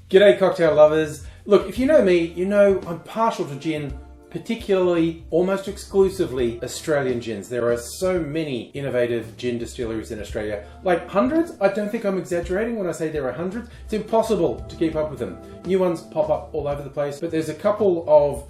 G'day cocktail lovers. Look, if you know me, you know I'm partial to gin, particularly, almost exclusively, Australian gins. There are so many innovative gin distilleries in Australia. Like hundreds? I don't think I'm exaggerating when I say there are hundreds. It's impossible to keep up with them. New ones pop up all over the place, but there's a couple of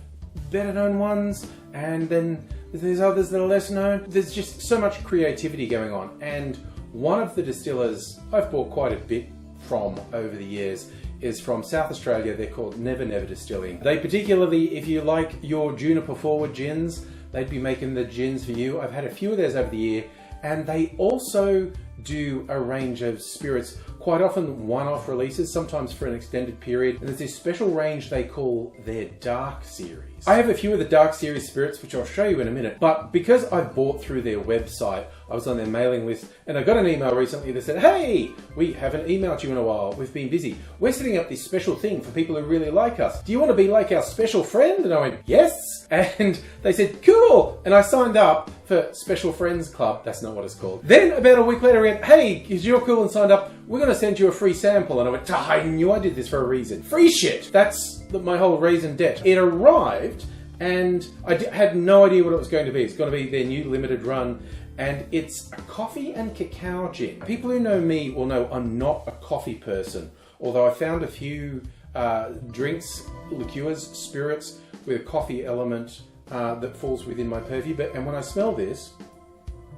better known ones, and then there's others that are less known. There's just so much creativity going on, and one of the distillers I've bought quite a bit from over the years is from South Australia. They're called Never Never Distilling. They particularly, if you like your juniper forward gins, they'd be making the gins for you. I've had a few of theirs over the year, and they also do a range of spirits, quite often one-off releases, sometimes for an extended period. And there's this special range they call their Dark Series. I have a few of the Dark Series spirits, which I'll show you in a minute, but because I've bought through their website, I was on their mailing list, and I got an email recently that said, hey, we haven't emailed you in a while, we've been busy. We're setting up this special thing for people who really like us. Do you want to be like our special friend? And I went, yes. And they said, cool. And I signed up for Special Friends Club. That's not what it's called. Then about a week later, I went, hey, because you're cool and signed up, we're going to send you a free sample. And I went, I knew I did this for a reason. Free shit. That's my whole raison d'etre. It arrived, and I had no idea what it was going to be. It's going to be their new limited run, and it's a coffee and cacao gin. People who know me will know I'm not a coffee person, although I found a few drinks, liqueurs, spirits with a coffee element that falls within my purview. And when I smell this,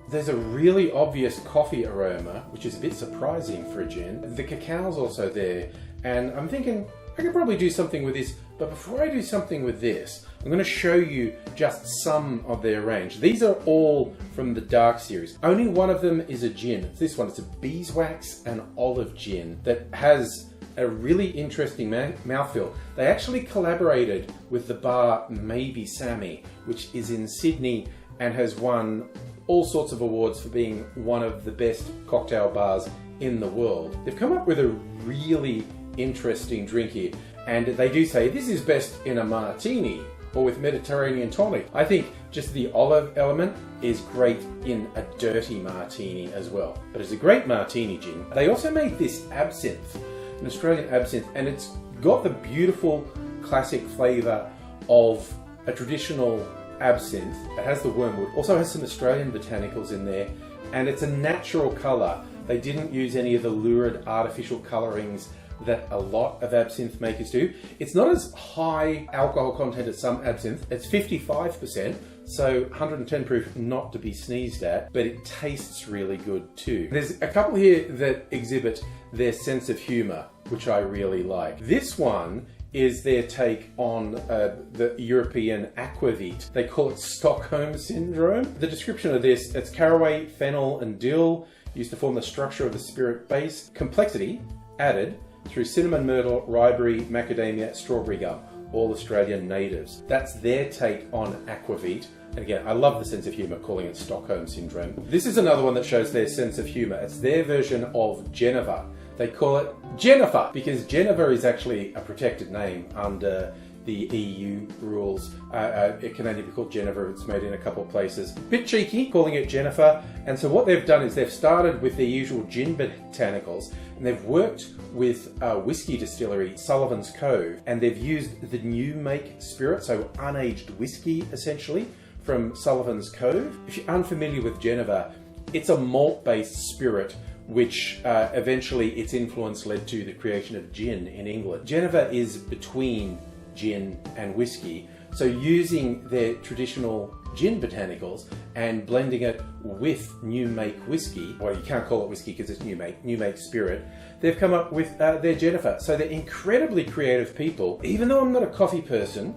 there's a really obvious coffee aroma, which is a bit surprising for a gin. The cacao's also there, and I'm thinking I could probably do something with this. But before I do something with this, I'm going to show you just some of their range. These are all from the Dark Series. Only one of them is a gin. It's this one. It's a beeswax and olive gin that has a really interesting mouthfeel. They actually collaborated with the bar Maybe Sammy, which is in Sydney and has won all sorts of awards for being one of the best cocktail bars in the world. They've come up with a really interesting drink here, and they do say this is best in a martini or with Mediterranean tonic. I think just the olive element is great in a dirty martini as well, but it's a great martini gin. They also make this absinthe, an Australian absinthe, and it's got the beautiful classic flavour of a traditional absinthe. It has the wormwood, also has some Australian botanicals in there, and it's a natural colour. They didn't use any of the lurid artificial colourings that a lot of absinthe makers do. It's not as high alcohol content as some absinthe. It's 55%, so 110 proof, not to be sneezed at, but it tastes really good too. There's a couple here that exhibit their sense of humour, which I really like. This one is their take on the European aquavit. They call it Stockholm Syndrome. The description of this, it's caraway, fennel and dill used to form the structure of the spirit base. Complexity added through cinnamon, myrtle, ryeberry, macadamia, strawberry gum, all Australian natives. That's their take on aquavit. And again, I love the sense of humour, calling it Stockholm Syndrome. This is another one that shows their sense of humour. It's their version of Genever. They call it Jennifer because Genever is actually a protected name under the EU rules. It can only be called Genever. It's made in a couple of places. Bit cheeky, calling it Jennifer. And so what they've done is they've started with their usual gin botanicals, and they've worked with a whiskey distillery, Sullivan's Cove, and they've used the new make spirit, so unaged whiskey essentially, from Sullivan's Cove. If you're unfamiliar with Genever, it's a malt-based spirit which eventually its influence led to the creation of gin in England. Genever is between gin and whiskey, so using their traditional gin botanicals and blending it with new make whiskey, well, you can't call it whiskey because it's new make spirit, they've come up with their Jennifer. So they're incredibly creative people. Even though I'm not a coffee person,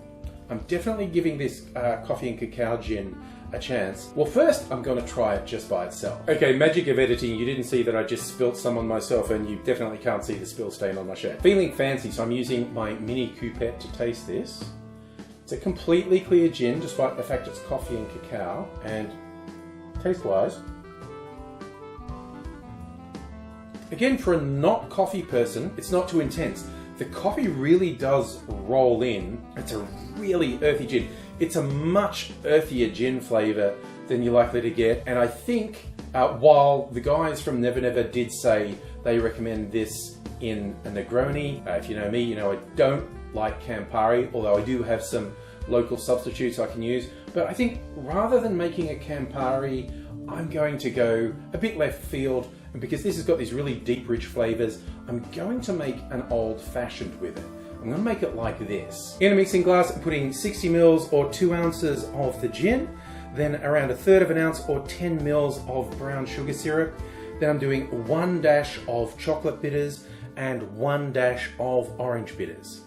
I'm definitely giving this coffee and cacao gin a chance. Well, first I'm going to try it just by itself. Okay, magic of editing, you didn't see that I just spilt some on myself, and you definitely can't see the spill stain on my shirt. Feeling fancy, so I'm using my mini coupette to taste this. It's a completely clear gin, despite the fact it's coffee and cacao, and taste-wise, again, for a not coffee person, it's not too intense. The coffee really does roll in. It's a really earthy gin. It's a much earthier gin flavour than you're likely to get, and I think While the guys from Never Never did say they recommend this in a Negroni, if you know me, you know I don't like Campari, although I do have some local substitutes I can use. But I think rather than making a Campari, I'm going to go a bit left field, and because this has got these really deep, rich flavors, I'm going to make an old-fashioned with it. I'm going to make it like this. In a mixing glass, I'm putting 60 mils or 2 ounces of the gin, then around 1/3 of an ounce or 10 mils of brown sugar syrup. Then I'm doing 1 dash of chocolate bitters and 1 dash of orange bitters.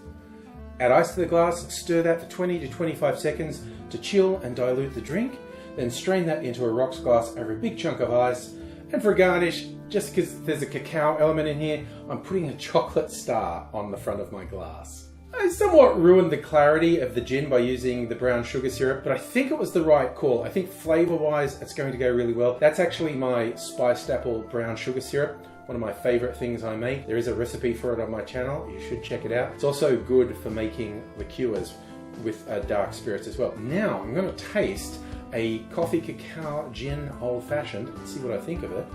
Add ice to the glass, stir that for 20 to 25 seconds to chill and dilute the drink. Then strain that into a rocks glass over a big chunk of ice. And for a garnish, just because there's a cacao element in here, I'm putting a chocolate star on the front of my glass. I somewhat ruined the clarity of the gin by using the brown sugar syrup, but I think it was the right call. I think flavor-wise, it's going to go really well. That's actually my spiced apple brown sugar syrup, one of my favorite things I make. There is a recipe for it on my channel. You should check it out. It's also good for making liqueurs with dark spirits as well. Now, I'm going to taste a coffee cacao gin old-fashioned. Let's see what I think of it.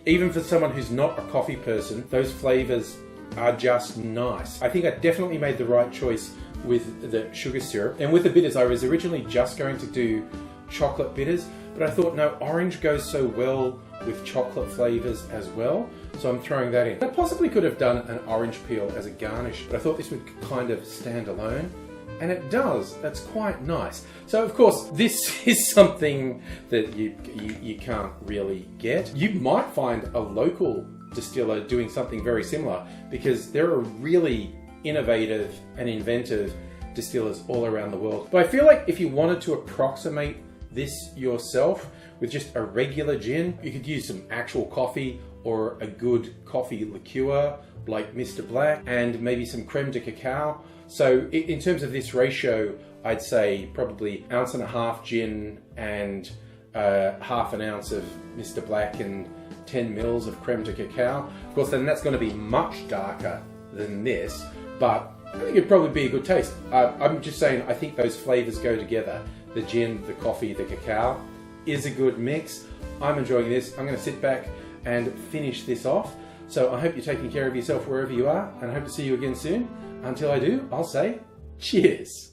Even for someone who's not a coffee person, those flavors are just nice. I think I definitely made the right choice with the sugar syrup. And with the bitters, I was originally just going to do chocolate bitters, but I thought, no, orange goes so well with chocolate flavors as well, so I'm throwing that in. I possibly could have done an orange peel as a garnish, but I thought this would kind of stand alone. And it does. That's quite nice. So of course, this is something that you can't really get. You might find a local distiller doing something very similar, because there are really innovative and inventive distillers all around the world. But I feel like if you wanted to approximate this yourself with just a regular gin, you could use some actual coffee or a good coffee liqueur like Mr. Black, and maybe some creme de cacao. So in terms of this ratio, I'd say probably 1.5 ounces gin and 1/2 ounce of Mr. Black and 10 mils of creme de cacao. Of course, then that's going to be much darker than this, but I think it'd probably be a good taste. I'm just saying, I think those flavors go together. The gin, the coffee, the cacao is a good mix. I'm enjoying this. I'm going to sit back and finish this off. So I hope you're taking care of yourself wherever you are, and I hope to see you again soon. Until I do, I'll say cheers.